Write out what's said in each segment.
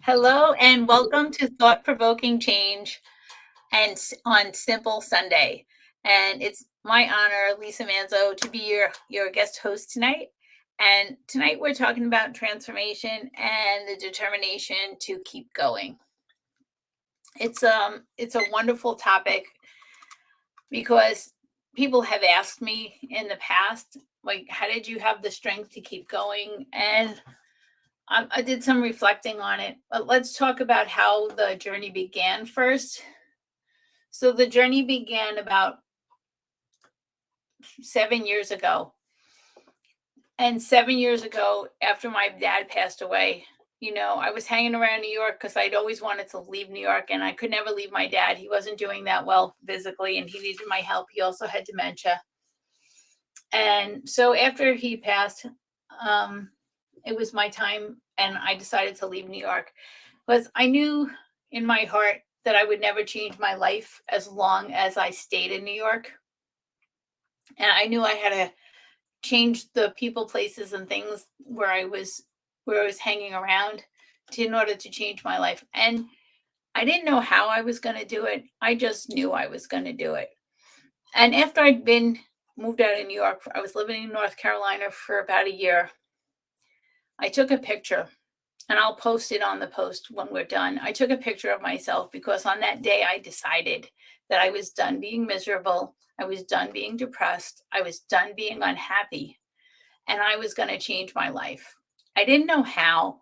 Hello and welcome to Thought Provoking Change and on Simple Sunday. And it's my honor, Lisa Manzo, to be your guest host tonight. And tonight we're talking about transformation and the determination to keep going. It's a wonderful topic because people have asked me in the past, like, how did you have the strength to keep going? And I did some reflecting on it, but let's talk about how the journey began first. So the journey began about 7 years ago. And 7 years ago, after my dad passed away, I was hanging around New York because I'd always wanted to leave New York and I could never leave my dad. He wasn't doing that well physically and he needed my help. He also had dementia. And so after he passed, it was my time and I decided to leave New York because I knew in my heart that I would never change my life as long as I stayed in New York. And I knew I had to change the people, places, and things where I was hanging around in order to change my life. And I didn't know how I was going to do it. I just knew I was going to do it. And after I'd been moved out of New York, I was living in North Carolina for about a year. I took a picture and I'll post it on the post when we're done. I took a picture of myself because on that day I decided that I was done being miserable. I was done being depressed. I was done being unhappy. And I was going to change my life. I didn't know how,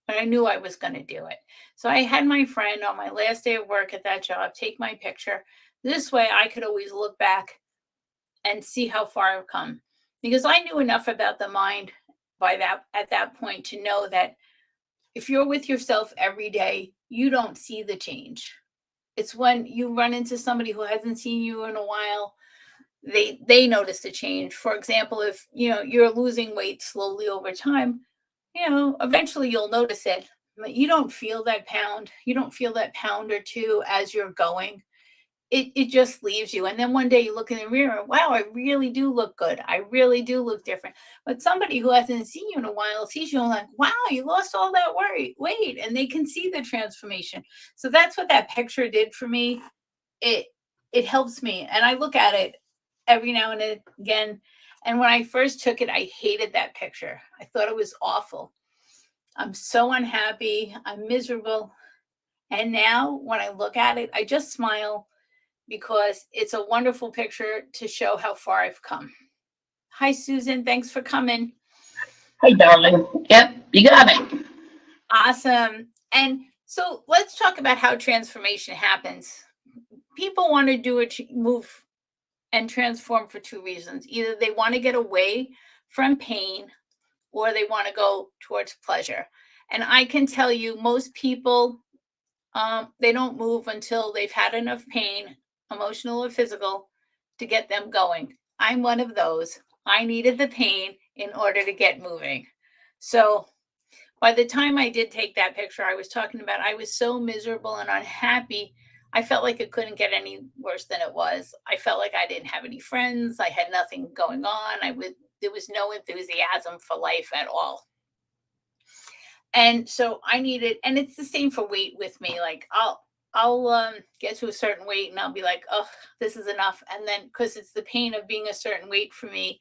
but I knew I was going to do it. So I had my friend on my last day of work at that job take my picture. This way I could always look back and see how far I've come. Because I knew enough about the mind at that point to know that if you're with yourself every day, you don't see the change. It's when you run into somebody who hasn't seen you in a while, they notice the change. For example, if you're losing weight slowly over time, eventually you'll notice it. But you don't feel that pound. You don't feel that pound or two as you're going. It just leaves you. And then one day you look in the mirror, wow, I really do look good. I really do look different. But somebody who hasn't seen you in a while sees you and like, wow, you lost all that weight. And they can see the transformation. So that's what that picture did for me. It helps me. And I look at it every now and again. And when I first took it, I hated that picture. I thought it was awful. I'm so unhappy. I'm miserable. And now when I look at it, I just smile because it's a wonderful picture to show how far I've come. Hi, Susan. Thanks for coming. Hey, darling. Yep, you got it. Awesome. And so let's talk about how transformation happens. People want to move and transform for two reasons. Either they want to get away from pain or they want to go towards pleasure. And I can tell you, most people, they don't move until they've had enough pain, emotional or physical, to get them going. I'm one of those. I needed the pain in order to get moving. So by the time I did take that picture, I was talking about, I was so miserable and unhappy. I felt like it couldn't get any worse than it was. I felt like I didn't have any friends. I had nothing going on. There was no enthusiasm for life at all. And so I needed, and it's the same for weight with me. Like I'll get to a certain weight and I'll be like, oh, this is enough. And then because it's the pain of being a certain weight for me,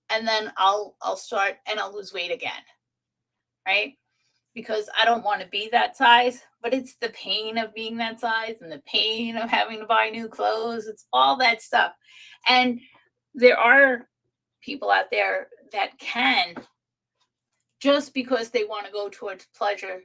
and then I'll start and I'll lose weight again. Right? Because I don't want to be that size, but it's the pain of being that size and the pain of having to buy new clothes. It's all that stuff. And there are people out there that can, just because they want to go towards pleasure,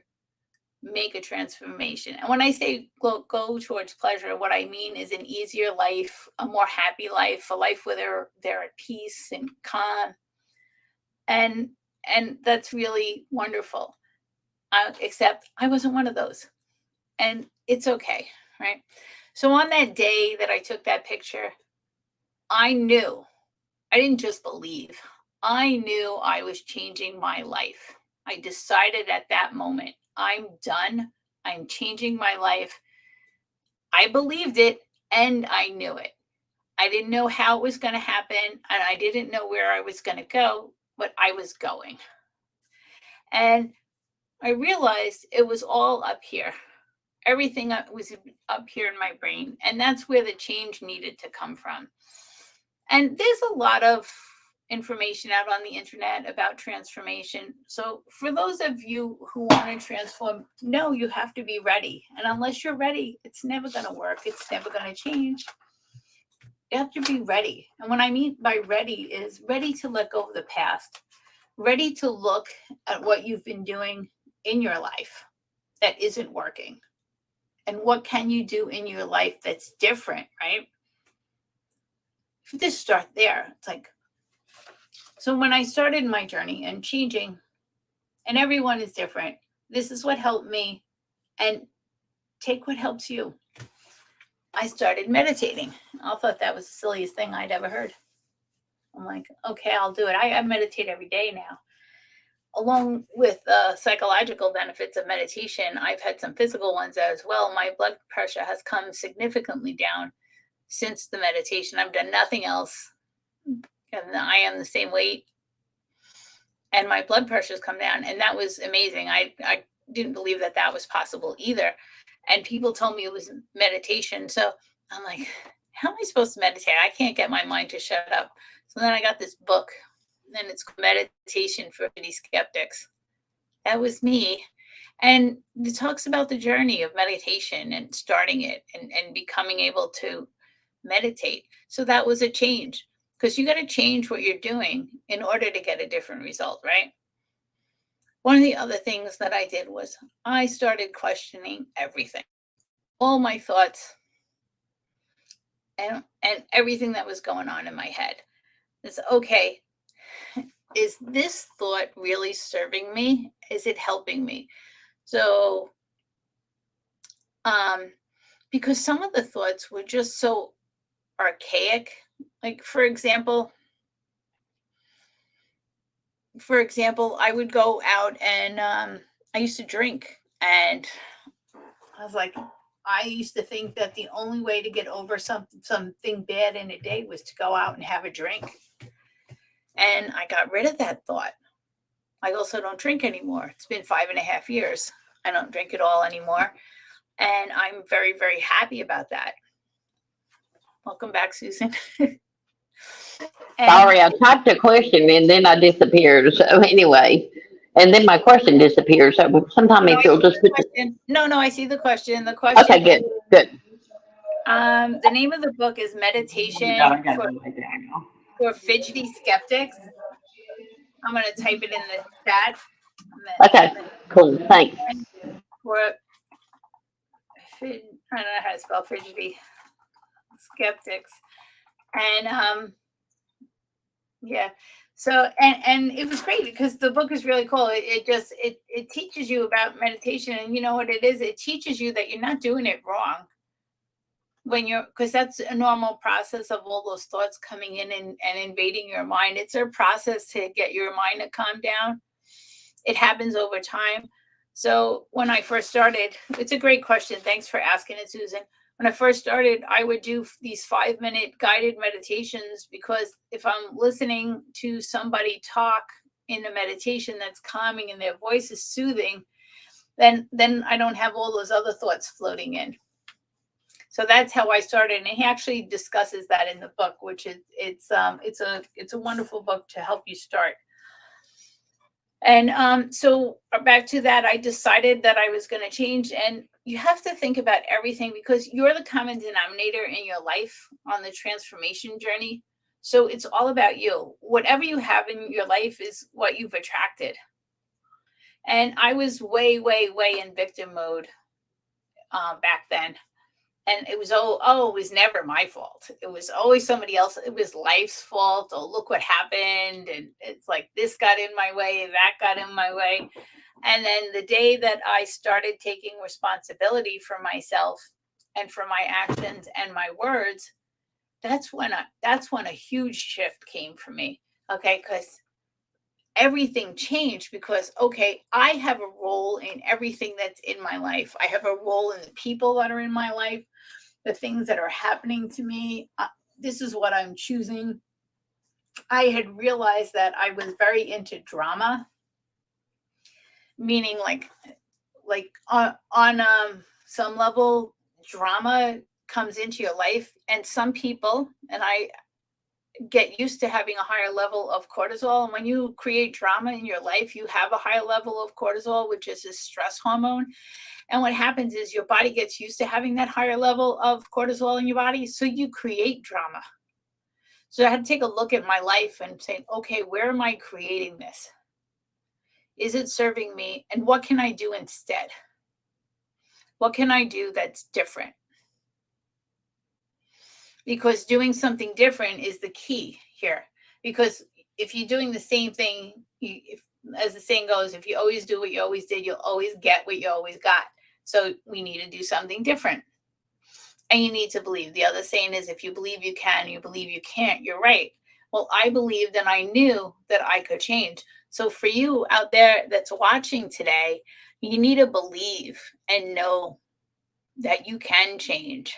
make a transformation. And when I say go towards pleasure, what I mean is an easier life, a more happy life, a life where they're at peace and calm. And that's really wonderful. Except I wasn't one of those. And it's okay, right? So on that day that I took that picture, I knew, I didn't just believe, I knew I was changing my life. I decided at that moment, I'm done. I'm changing my life. I believed it and I knew it. I didn't know how it was going to happen and I didn't know where I was going to go, but I was going. And I realized it was all up here. Everything was up here in my brain. And that's where the change needed to come from. And there's a lot of information out on the internet about transformation. So for those of you who want to transform, no, you have to be ready. And unless you're ready, it's never going to work. It's never going to change. You have to be ready. And what I mean by ready is ready to let go of the past, ready to look at what you've been doing in your life that isn't working. And what can you do in your life that's different, right? If you just start there, it's like, so when I started my journey and changing, and everyone is different, this is what helped me, and take what helps you. I started meditating. I thought that was the silliest thing I'd ever heard. I'm like, okay, I'll do it. I meditate every day now. Along with psychological benefits of meditation, I've had some physical ones as well. My blood pressure has come significantly down since the meditation. I've done nothing else. And I am the same weight. And my blood pressure's come down. And that was amazing. I didn't believe that that was possible either. And people told me it was meditation. So I'm like, how am I supposed to meditate? I can't get my mind to shut up. So then I got this book, and it's called Meditation for Fidgety Skeptics. That was me. And it talks about the journey of meditation and starting it and becoming able to meditate. So that was a change, because you got to change what you're doing in order to get a different result, right? One of the other things that I did was I started questioning everything, all my thoughts, and everything that was going on in my head. It's okay. Is this thought really serving me? Is it helping me? So, because some of the thoughts were just so archaic. Like, for example, I would go out and I used to drink, and I was like, I used to think that the only way to get over something bad in a day was to go out and have a drink. And I got rid of that thought. I also don't drink anymore. It's been 5.5 years. I don't drink at all anymore. And I'm very, very happy about that. Welcome back, Susan. Sorry, I typed a question and then I disappeared. So anyway, and then my question disappeared. So sometimes if you'll just put No, I see the question. The question. Okay, good, good. The name of the book is Meditation for Fidgety Skeptics. I'm going to type it in the chat. Okay, cool. Thanks. For I don't know how to spell fidgety skeptics. And yeah. So and it was great because the book is really cool. It teaches you about meditation, and you know what it is? It teaches you that you're not doing it wrong. Because that's a normal process of all those thoughts coming in and invading your mind. It's a process to get your mind to calm down. It happens over time. So when I first started, it's a great question. Thanks for asking it, Susan. When I first started, I would do these 5-minute guided meditations, because if I'm listening to somebody talk in a meditation that's calming and their voice is soothing, then I don't have all those other thoughts floating in. So that's how I started, and he actually discusses that in the book, which it's a wonderful book to help you start. And so back to that, I decided that I was going to change, and you have to think about everything, because you're the common denominator in your life on the transformation journey. So it's all about you. Whatever you have in your life is what you've attracted. And I was way, way, way in victim mode back then. And it was, it was never my fault. It was always somebody else. It was life's fault. Oh, look what happened. And it's like, this got in my way, that got in my way. And then the day that I started taking responsibility for myself and for my actions and my words, that's when a huge shift came for me. Okay, because everything changed, because, okay, I have a role in everything that's in my life. I have a role in the people that are in my life, the things that are happening to me. This is what I'm choosing. I had realized that I was very into drama. meaning like on some level drama comes into your life, and some people, and I get used to having a higher level of cortisol. And when you create drama in your life, you have a higher level of cortisol, which is a stress hormone. And what happens is your body gets used to having that higher level of cortisol in your body, so you create drama. So I had to take a look at my life and say, okay, where am I creating this? Is it serving me? And what can I do instead? What can I do that's different? Because doing something different is the key here. Because if you're doing the same thing, as the saying goes, if you always do what you always did, you'll always get what you always got. So we need to do something different. And you need to believe. The other saying is, if you believe you can, you believe you can't. You're right. Well, I believed and I knew that I could change. So for you out there that's watching today, you need to believe and know that you can change.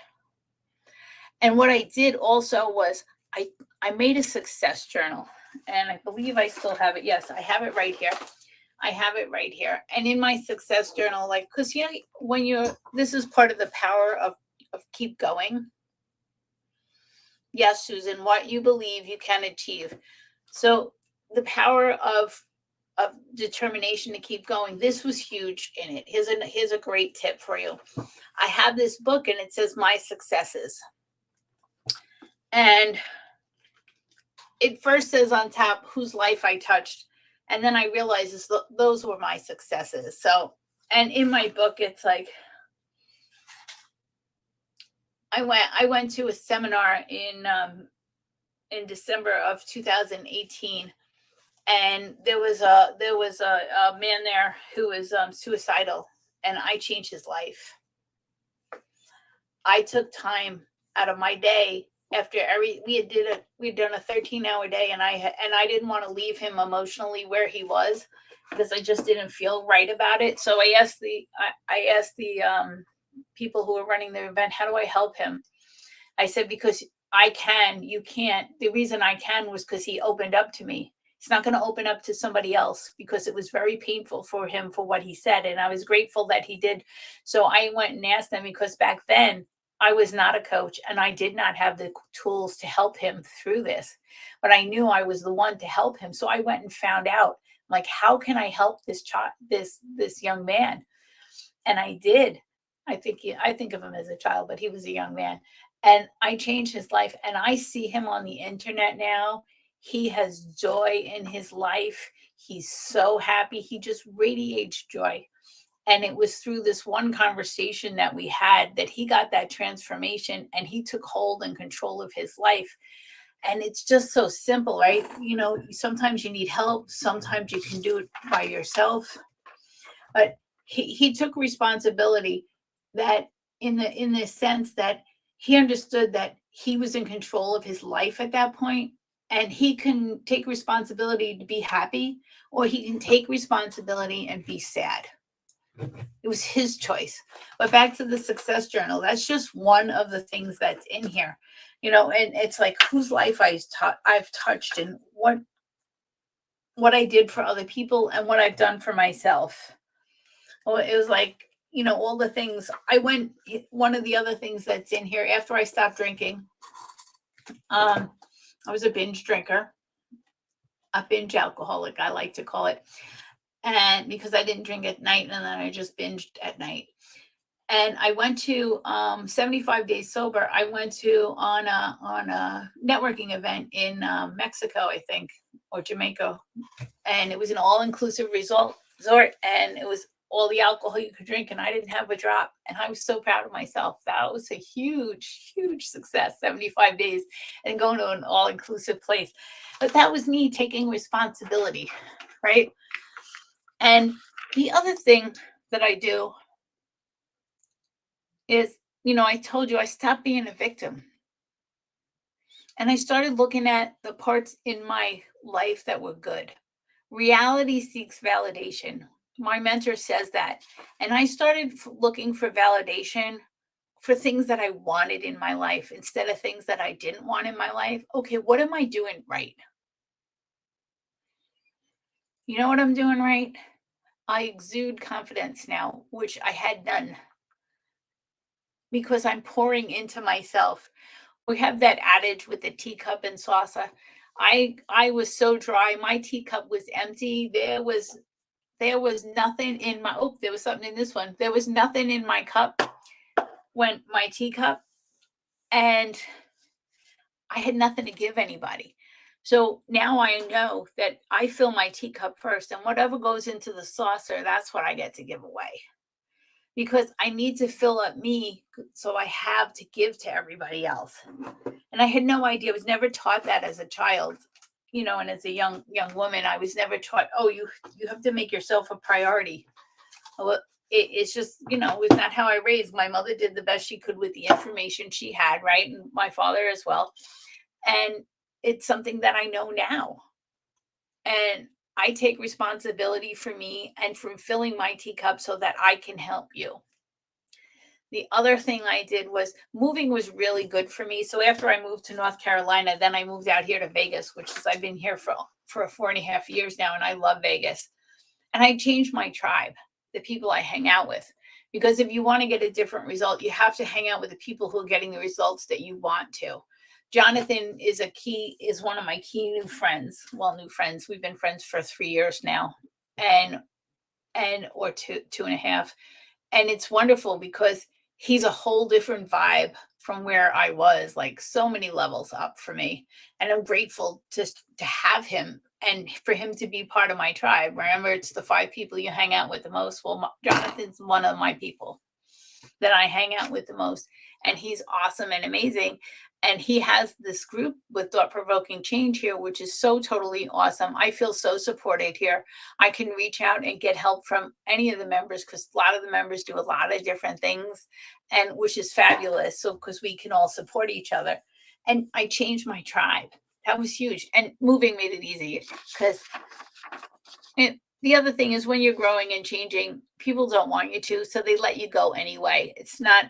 And what I did also was I made a success journal, and I believe I still have it. Yes, I have it right here. I have it right here. And in my success journal, like, because you know, when you're, this is part of the power of keep going. Yes, Susan, what you believe you can achieve. So the power of determination to keep going. This was huge in it. Here's a great tip for you. I have this book and it says my successes. And it first says on top whose life I touched. And then I realized those were my successes. So, and in my book, it's like, I went to a seminar in December of 2018, and there was a man there who was suicidal, and I changed his life. I took time out of my day after we'd done a 13-hour day, and I didn't want to leave him emotionally where he was, because I just didn't feel right about it. So I asked the people who were running the event, how do I help him? I said, because I can, you can't. The reason I can was because he opened up to me. He's not going to open up to somebody else, because it was very painful for him for what he said. And I was grateful that he did. So I went and asked them, because back then I was not a coach and I did not have the tools to help him through this, but I knew I was the one to help him. So I went and found out, like, how can I help this child, this young man? And I did. I think of him as a child, but he was a young man. And I changed his life. And I see him on the internet now. He has joy in his life. He's so happy. He just radiates joy. And it was through this one conversation that we had that he got that transformation, and he took hold and control of his life. And it's just so simple, right? You know, sometimes you need help, sometimes you can do it by yourself. But he took responsibility, that in the sense that he understood that he was in control of his life at that point, and he can take responsibility to be happy, or he can take responsibility and be sad. It was his choice. But back to the success journal, that's just one of the things that's in here, you know. And it's like whose life I've touched, and what I did for other people and what I've done for myself. Well, it was like, you know, all the things I went. One of the other things that's in here, after I stopped drinking, I was a binge drinker, a binge alcoholic, I like to call it. And because I didn't drink at night, and then I just binged at night. And I went to 75 days sober. I went to on a networking event in Mexico, I think, or Jamaica, and it was an all-inclusive resort, and it was all the alcohol you could drink, and I didn't have a drop, and I was so proud of myself. That was a huge success. 75 days and going to an all-inclusive place, but that was me taking responsibility, right? And the other thing that I do is, you know, I told you I stopped being a victim. And I started looking at the parts in my life that were good. Reality seeks validation. My mentor says that. And I started looking for validation for things that I wanted in my life instead of things that I didn't want in my life. Okay, what am I doing right? You know what I'm doing right? I exude confidence now, which I had none because I'm pouring into myself. We have that adage with the teacup and saucer. I was so dry. My teacup was empty. There was nothing in my, oh, there was something in this one. There was nothing in my cup when my teacup, and I had nothing to give anybody. So now I know that I fill my teacup first, and whatever goes into the saucer, that's what I get to give away. Because I need to fill up me so I have to give to everybody else. And I had no idea. I was never taught that as a child, and as a young woman, I was never taught, oh, you have to make yourself a priority. Well, it's just, it's not how I raised. My mother did the best she could with the information she had, right? And my father as well. And it's something that I know now. And I take responsibility for me and from filling my teacup so that I can help you. The other thing I did was moving was really good for me. So after I moved to North Carolina, then I moved out here to Vegas, which is I've been here for 4.5 years now, and I love Vegas. And I changed my tribe, the people I hang out with. Because if you want to get a different result, you have to hang out with the people who are getting the results that you want to. Jonathan is one of my key new friends. Well, new friends. We've been friends for 3 years now, and or two and a half. And it's wonderful because he's a whole different vibe from where I was, like so many levels up for me. And I'm grateful to have him and for him to be part of my tribe. Remember, it's the 5 people you hang out with the most. Well, Jonathan's one of my people that I hang out with the most. And he's awesome and amazing. And he has this group with Thought Provoking Change here, which is so totally awesome. I feel so supported here. I can reach out and get help from any of the members because a lot of the members do a lot of different things, and which is fabulous. So, because we can all support each other. And I changed my tribe. That was huge. And moving made it easy because the other thing is when you're growing and changing, people don't want you to, so they let you go anyway. It's not,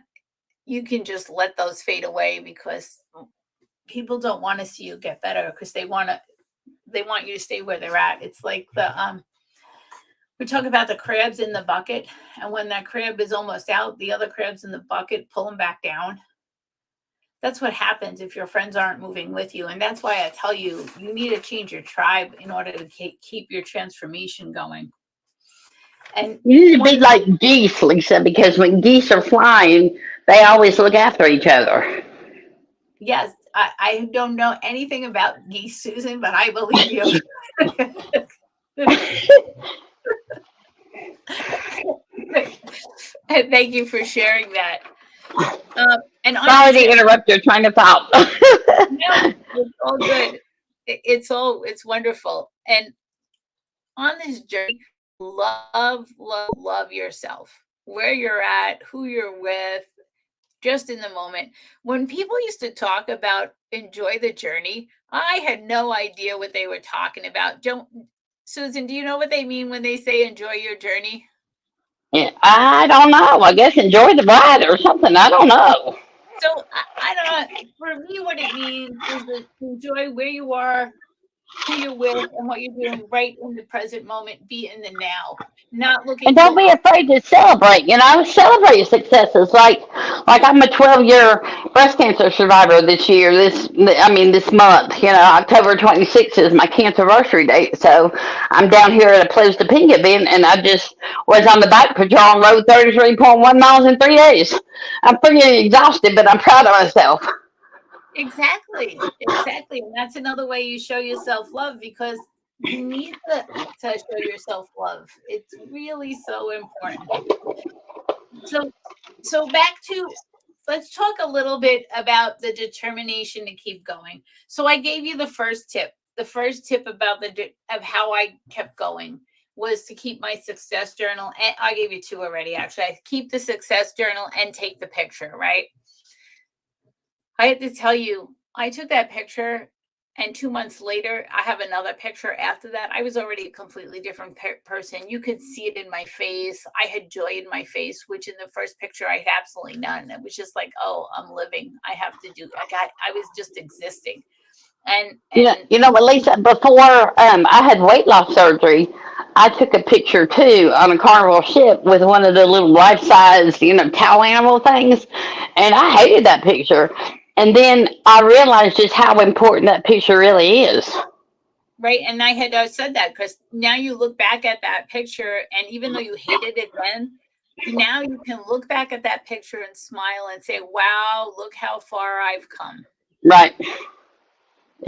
you can just let those fade away because people don't want to see you get better because they want you to stay where they're at. It's like we talk about the crabs in the bucket, and when that crab is almost out, the other crabs in the bucket pull them back down. That's what happens if your friends aren't moving with you. And that's why I tell you, you need to change your tribe in order to keep your transformation going. And You need to be like geese, Lisa, because when geese are flying, they always look after each other. yes, I don't know anything about geese, Susan, but I believe you. And thank you for sharing that. And on Sorry the to interrupt your train of thought. no, it's all good. It's wonderful. And on this journey, love yourself, where you're at, who you're with, just in the moment. When people used to talk about enjoy the journey, I had no idea what they were talking about. Don't, Susan, do you know what they mean when they say enjoy your journey? Yeah, I don't know. I guess enjoy the ride or something. I don't know. So I don't know. For me, what it means is to enjoy where you are, who you're with, and what you're doing right in the present moment. Be in the now, not And looking don't to. be afraid to celebrate. Celebrate your successes. Like I'm a 12-year breast cancer survivor this year. This month. October 26th is my cancerversary date. So I'm down here at a Pledge to Pink event, and I just was on the bike patrol and rode 33.1 miles in 3 days. I'm pretty exhausted, but I'm proud of myself. Exactly, and that's another way you show yourself love because you need to show yourself love. It's really so important. So, back to, let's talk a little bit about the determination to keep going. So I gave you the first tip. The first tip about of how I kept going was to keep my success journal. And I gave you two already, actually. I keep the success journal and take the picture, right? I had to tell you, I took that picture, and 2 months later, I have another picture after that. I was already a completely different person. You could see it in my face. I had joy in my face, which in the first picture, I had absolutely none. It was just like, oh, I'm living. I was just existing. And You know what, Lisa? Before I had weight loss surgery, I took a picture too on a Carnival ship with one of the little life size, towel animal things. And I hated that picture. And then I realized just how important that picture really is. Right. And I had said that because now you look back at that picture, and even though you hated it then, now you can look back at that picture and smile and say, wow, look how far I've come. Right. And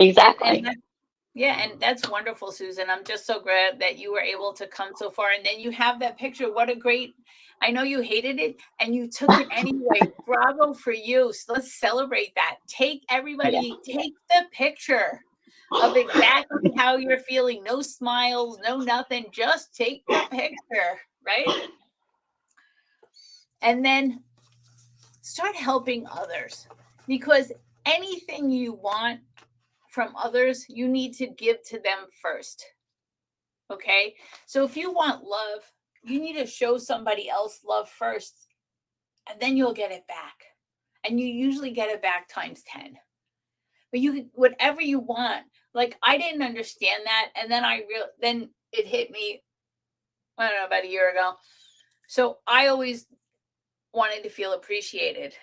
Exactly. that, yeah, and that's wonderful, Susan. I'm just so glad that you were able to come so far. And then you have that picture. What a great, I know you hated it and you took it anyway. Bravo for you. So let's celebrate that. Take Yeah. everybody, take the picture of exactly how you're feeling. No smiles, no nothing. Just take the picture, right? And then start helping others, because anything you want from others, you need to give to them first. Okay. So if you want love, you need to show somebody else love first, and then you'll get it back. And you usually get it back times 10. But whatever you want. Like, I didn't understand that. And then then it hit me, I don't know, about a year ago. So I always wanted to feel appreciated.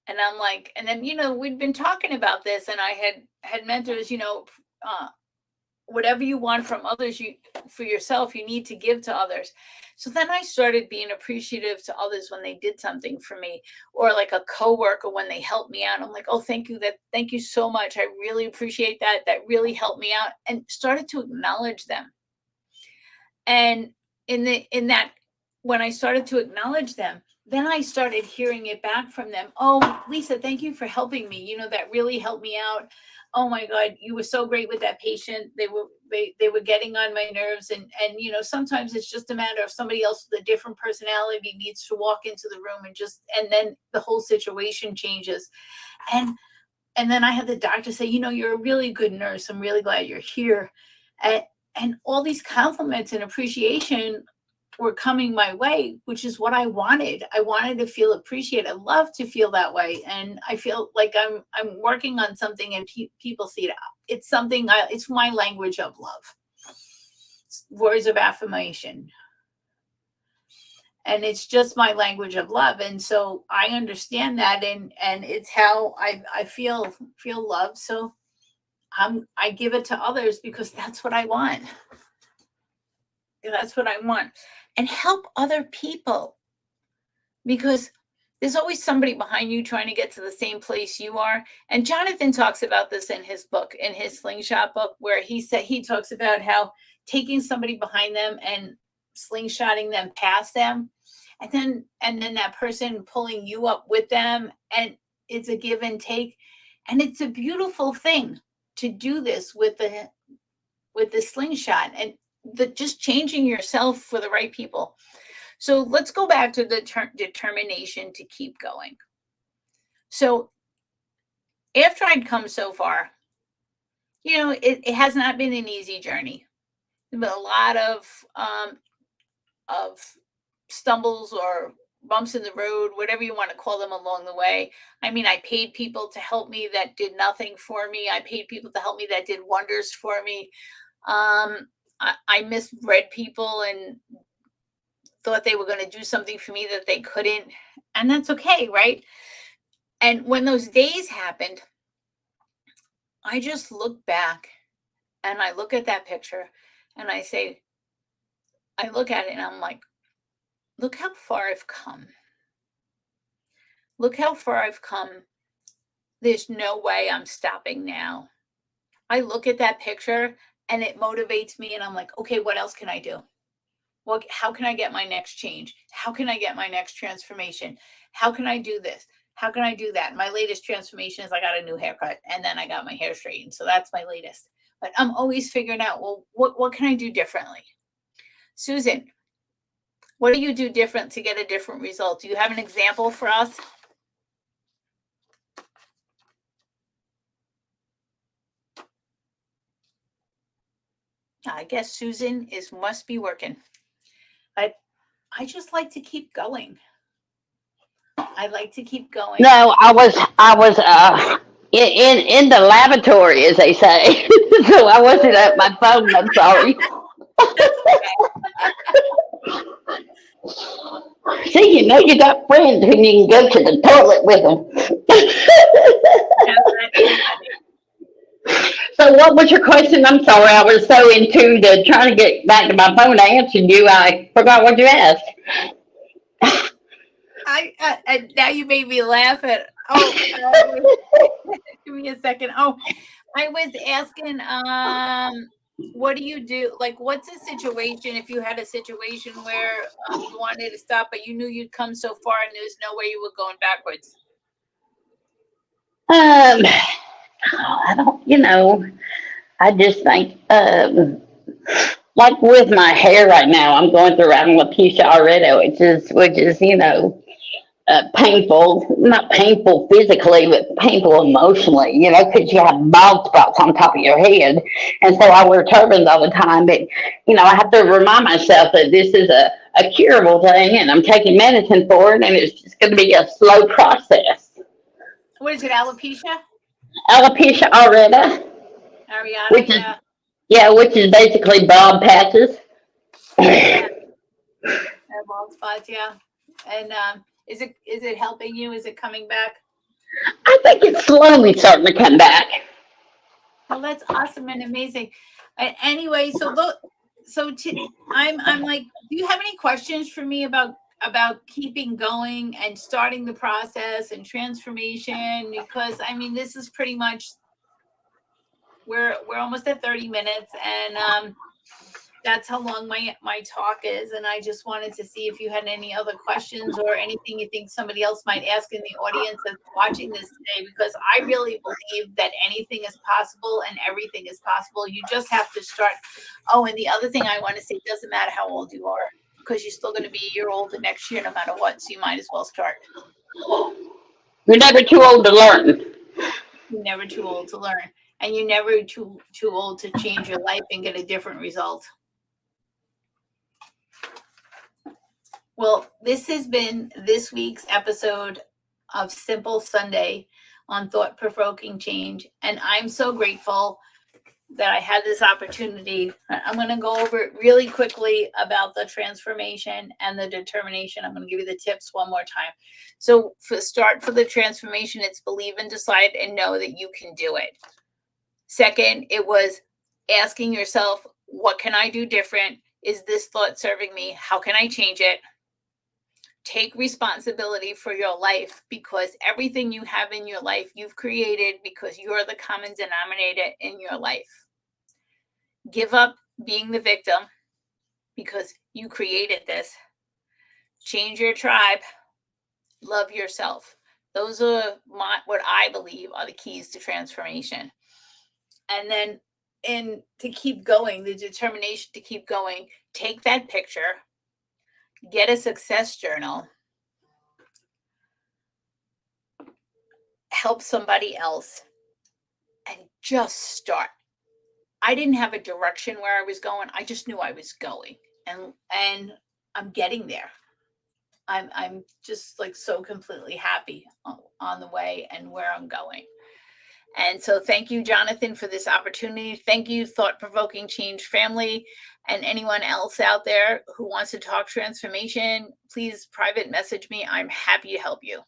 And I'm like, and then, we'd been talking about this, and I had mentors, whatever you want from others, you for yourself, you need to give to others. So then I started being appreciative to others when they did something for me, or like a coworker when they helped me out. I'm like, oh, thank you so much, I really appreciate that, that really helped me out, and started to acknowledge them. And in that, when I started to acknowledge them, then I started hearing it back from them. Oh, Lisa, thank you for helping me. That really helped me out. Oh my God, you were so great with that patient. They were getting on my nerves. And sometimes it's just a matter of somebody else with a different personality needs to walk into the room, and then the whole situation changes. And and then I had the doctor say, you're a really good nurse. I'm really glad you're here. And, and all these compliments and appreciation were coming my way, which is what I wanted. I wanted to feel appreciated. I love to feel that way. And I feel like I'm working on something, and people see it. It's something, it's my language of love. Words of affirmation. And it's just my language of love. And so I understand that, and it's how I feel love. So I give it to others because that's what I want. That's what I want. And help other people, because there's always somebody behind you trying to get to the same place you are. And Jonathan talks about this in his book, in his slingshot book, where he talks about how taking somebody behind them and slingshotting them past them, and then that person pulling you up with them, and it's a give and take. And it's a beautiful thing to do this with the slingshot, and just changing yourself for the right people. So let's go back to the determination to keep going. So after I'd come so far, it has not been an easy journey. There's been a lot of stumbles or bumps in the road, whatever you want to call them, along the way. I mean, I paid people to help me that did nothing for me. I paid people to help me that did wonders for me. I misread people and thought they were going to do something for me that they couldn't. And that's okay, right? And when those days happened, I just look back and I look at that picture and I look at it and I'm like, look how far I've come. Look how far I've come. There's no way I'm stopping now. I look at that picture and it motivates me, and I'm like, okay, what else can I do? How can I get my next change? How can I get my next transformation? How can I do this? How can I do that? My latest transformation is I got a new haircut, and then I got my hair straightened. So that's my latest. But I'm always figuring out, well, what can I do differently? Susan, what do you do different to get a different result? Do you have an example for us? I guess Susan must be working. But I just like to keep going. I like to keep going. No, I was in the lavatory, as they say. So I wasn't at my phone. I'm sorry. That's okay. See, you know you got friends who you can go to the toilet with them. Yes, that is funny. So what was your question? I'm sorry, I was so into the trying to get back to my phone to answer you, I forgot what you asked. Now you made me laugh at. Give me a second. Oh, I was asking, what do you do? Like, what's a situation if you had a situation where you wanted to stop, but you knew you'd come so far and there's no way you were going backwards? Um, I don't, I just think, like with my hair right now, I'm going through alopecia areata, which is, painful, not painful physically, but painful emotionally, because you have bald spots on top of your head. And so I wear turbans all the time. But, I have to remind myself that this is a curable thing and I'm taking medicine for it and it's just going to be a slow process. What is it, alopecia? Alopecia areata, Ariana, which is, yeah. yeah, which is basically bald patches. Yeah, bald spots, yeah. And is it helping you? Is it coming back? I think it's slowly starting to come back. Well, that's awesome and amazing. Anyway, so look, I'm like, do you have any questions for me about keeping going and starting the process and transformation? Because I mean, this is pretty much we're almost at 30 minutes, and that's how long my talk is. And I just wanted to see if you had any other questions or anything you think somebody else might ask in the audience that's watching this today, because I really believe that anything is possible and everything is possible. You just have to start. Oh, and the other thing I want to say, it doesn't matter how old you are, because you're still going to be a year older next year no matter what, so you might as well start. You're never too old to learn. You're never too old to learn, and you're never too old to change your life and get a different result. Well, this has been this week's episode of Simple Sunday on Thought Provoking Change. And I'm so grateful that I had this opportunity. I'm going to go over it really quickly about the transformation and the determination. I'm going to give you the tips one more time. So, for the transformation, it's believe and decide and know that you can do it. Second, it was asking yourself, what can I do different? Is this thought serving me? How can I change it? Take responsibility for your life, because everything you have in your life, you've created because you're the common denominator in your life. Give up being the victim because you created this. Change your tribe. Love yourself. Those are what I believe are the keys to transformation. And then, to keep going, the determination to keep going, take that picture, get a success journal, help somebody else, and just start. I didn't have a direction where I was going. I just knew I was going, and I'm getting there. I'm just like so completely happy on the way and where I'm going. And so thank you, Jonathan, for this opportunity. Thank you, Thought Provoking Change family, and anyone else out there who wants to talk transformation, please private message me. I'm happy to help you.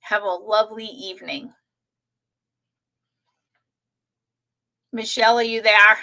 Have a lovely evening. Michelle, are you there?